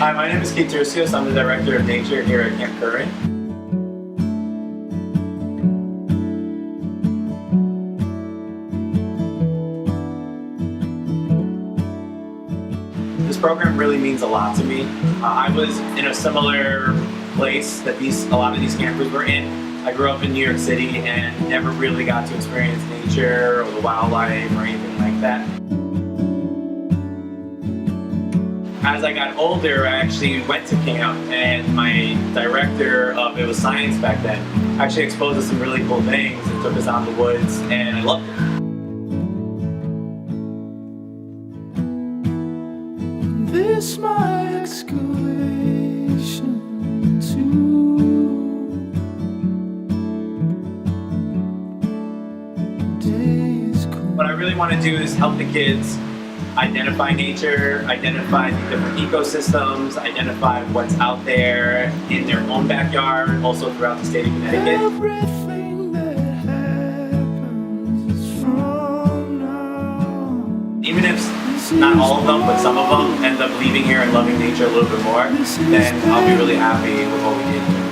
Hi, my name is Keith Tercios. I'm the Director of Nature here at Camp Courant. This program really means a lot to me. I was in a similar place that a lot of these campers were in. I grew up in New York City and never really got to experience nature or the wildlife or anything like that. As I got older, I actually went to camp, and my director of, it was science back then, actually exposed us to some really cool things and took us out in the woods, and I loved it. This my excavation What I really want to do is help the kids identify nature, identify the different ecosystems, identify what's out there in their own backyard, also throughout the state of Connecticut. Everything that happens is from now. Even if not all of them, but some of them end up leaving here and loving nature a little bit more, then I'll be really happy with what we did.